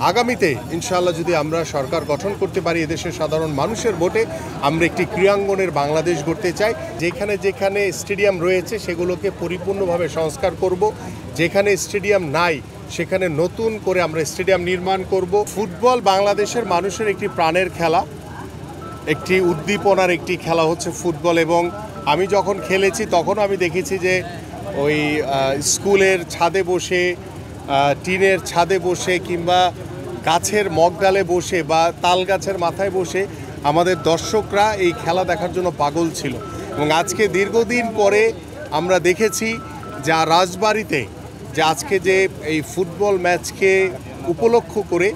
আগামীতে ইনশাআল্লাহ যদি আমরা সরকার গঠন করতে পারি, এদেশের সাধারণ মানুষের ভোটে আমরা একটি ক্রীড়াঙ্গনের বাংলাদেশ গড়তে চাই। যেখানে যেখানে স্টেডিয়াম রয়েছে সেগুলোকে পরিপূর্ণভাবে সংস্কার করব। যেখানে স্টেডিয়াম নাই সেখানে নতুন করে আমরা স্টেডিয়াম নির্মাণ করব। ফুটবল বাংলাদেশের মানুষের একটি প্রাণের খেলা, একটি উদ্দীপনার একটি খেলা হচ্ছে ফুটবল। এবং আমি যখন খেলেছি তখন আমি দেখেছি যে ওই স্কুলের ছাদে বসে, টিনের ছাদে বসে কিংবা গাছের মগডালে বসে বা তাল গাছের মাথায় বসে আমাদের দর্শকরা এই খেলা দেখার জন্য পাগল ছিল। এবং আজকে দীর্ঘদিন পরে আমরা দেখেছি যে রাজবাড়িতে যে আজকে যে এই ফুটবল ম্যাচকে উপলক্ষ করে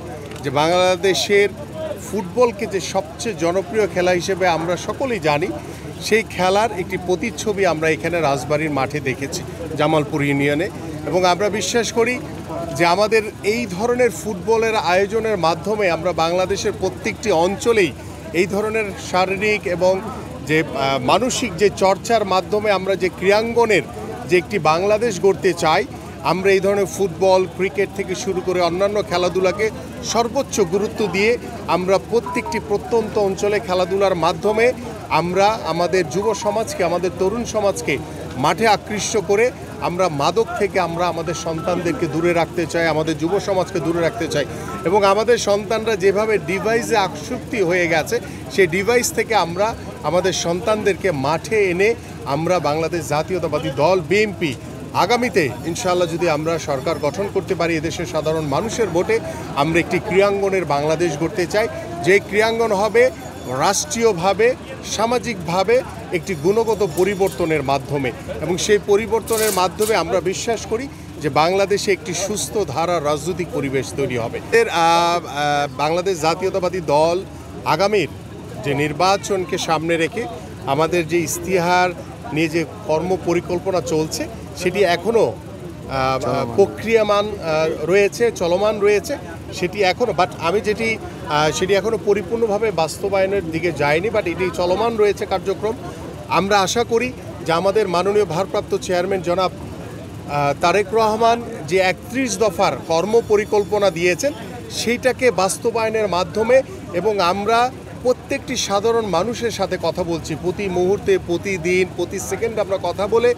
যে বাংলাদেশের ফুটবলকে যে সবচেয়ে জনপ্রিয় খেলা হিসেবে আমরা সকলেই জানি, সেই খেলার একটি প্রতিচ্ছবি আমরা এখানে রাজবাড়ির মাঠে দেখেছি জামালপুর ইউনিয়নে। এবং আমরা বিশ্বাস করি যে আমাদের এই ধরনের ফুটবলের আয়োজনের মাধ্যমে আমরা বাংলাদেশের প্রত্যেকটি অঞ্চলেই এই ধরনের শারীরিক এবং যে মানসিক যে চর্চার মাধ্যমে আমরা যে ক্রীড়াঙ্গনের যে একটি বাংলাদেশ গড়তে চাই, আমরা এই ধরনের ফুটবল, ক্রিকেট থেকে শুরু করে অন্যান্য খেলাধুলাকে সর্বোচ্চ গুরুত্ব দিয়ে আমরা প্রত্যেকটি প্রত্যন্ত অঞ্চলে খেলাধুলার মাধ্যমে আমরা আমাদের যুব সমাজকে, আমাদের তরুণ সমাজকে মাঠে আকৃষ্ট করে আমরা মাদক থেকে আমরা আমাদের সন্তানদেরকে দূরে রাখতে চাই, আমাদের যুব সমাজকে দূরে রাখতে চাই। এবং আমাদের সন্তানরা যেভাবে ডিভাইসে আসক্তি হয়ে গেছে, সেই ডিভাইস থেকে আমরা আমাদের সন্তানদেরকে মাঠে এনে আমরা বাংলাদেশ জাতীয়তাবাদী দল বিএনপি আগামীতে ইনশাআল্লাহ যদি আমরা সরকার গঠন করতে পারি, এদেশের সাধারণ মানুষের ভোটে আমরা একটি ক্রীড়াঙ্গনের বাংলাদেশ গড়তে চাই। যে ক্রীড়াঙ্গন হবে রাষ্ট্রীয়ভাবে, সামাজিকভাবে একটি গুণগত পরিবর্তনের মাধ্যমে, এবং সেই পরিবর্তনের মাধ্যমে আমরা বিশ্বাস করি যে বাংলাদেশে একটি সুস্থ ধারা রাজনৈতিক পরিবেশ তৈরি হবে। এর বাংলাদেশ জাতীয়তাবাদী দল আগামীর যে নির্বাচনকে সামনে রেখে আমাদের যে ইস্তিহার নিয়ে যে কর্ম পরিকল্পনা চলছে সেটি এখনও প্রক্রিয়ামান রয়েছে, চলমান রয়েছে। সেটি এখনও সেটি এখনও পরিপূর্ণভাবে বাস্তবায়নের দিকে যায়নি, বাট এটি চলমান রয়েছে কার্যক্রম। আমরা আশা করি যে আমাদের মাননীয় ভারপ্রাপ্ত চেয়ারম্যান জনাব তারেক রহমান যে 31 দফার কর্ম পরিকল্পনা দিয়েছেন সেইটাকে বাস্তবায়নের মাধ্যমে, এবং আমরা প্রত্যেকটি সাধারণ মানুষের সাথে কথা বলছি প্রতি মুহূর্তে, প্রতিদিন, প্রতি সেকেন্ড আমরা কথা বলে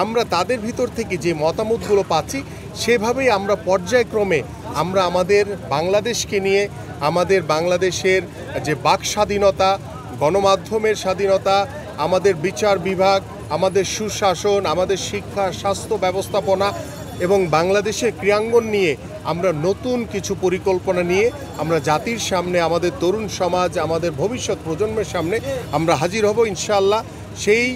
আমরা তাদের ভিতর থেকে যে মতামতগুলো পাচ্ছি সেভাবেই আমরা পর্যায়ক্রমে আমরা আমাদের বাংলাদেশকে নিয়ে, আমাদের বাংলাদেশের যে বাক স্বাধীনতা, গণমাধ্যমের স্বাধীনতা, আমাদের বিচার বিভাগ, আমাদের সুশাসন, আমাদের শিক্ষা, স্বাস্থ্য ব্যবস্থাপনা এবং বাংলাদেশের ক্রীড়াঙ্গন নিয়ে আমরা নতুন কিছু পরিকল্পনা নিয়ে আমরা জাতির সামনে, আমাদের তরুণ সমাজ, আমাদের ভবিষ্যৎ প্রজন্মের সামনে আমরা হাজির হব ইনশাআল্লাহ। সেই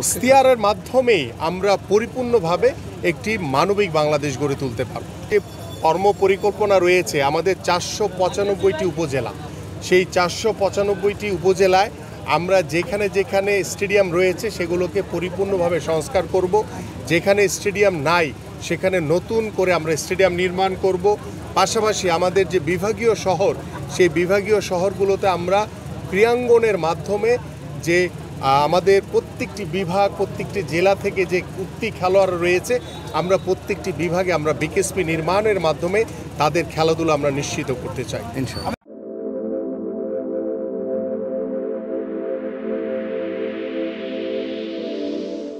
ইখতিয়ারের মাধ্যমেই আমরা পরিপূর্ণভাবে একটি মানবিক বাংলাদেশ গড়ে তুলতে পারব। কর্ম পরিকল্পনা রয়েছে আমাদের 495টি উপজেলা। সেই 495টি উপজেলায় আমরা যেখানে যেখানে স্টেডিয়াম রয়েছে সেগুলোকে পরিপূর্ণভাবে সংস্কার করব। যেখানে স্টেডিয়াম নাই সেখানে নতুন করে আমরা স্টেডিয়াম নির্মাণ করব। পাশাপাশি আমাদের যে বিভাগীয় শহর, সেই বিভাগীয় শহরগুলোতে আমরা ক্রীড়াঙ্গনের মাধ্যমে যে আমাদের প্রত্যেকটি বিভাগ, প্রত্যেকটি জেলা থেকে যে কুস্তি খেলোয়াড় রয়েছে, আমরা প্রত্যেকটি বিভাগে আমরা বিকেএসপি নির্মাণের মাধ্যমে তাদের খেলাধুলা আমরা নিশ্চিত করতে চাই।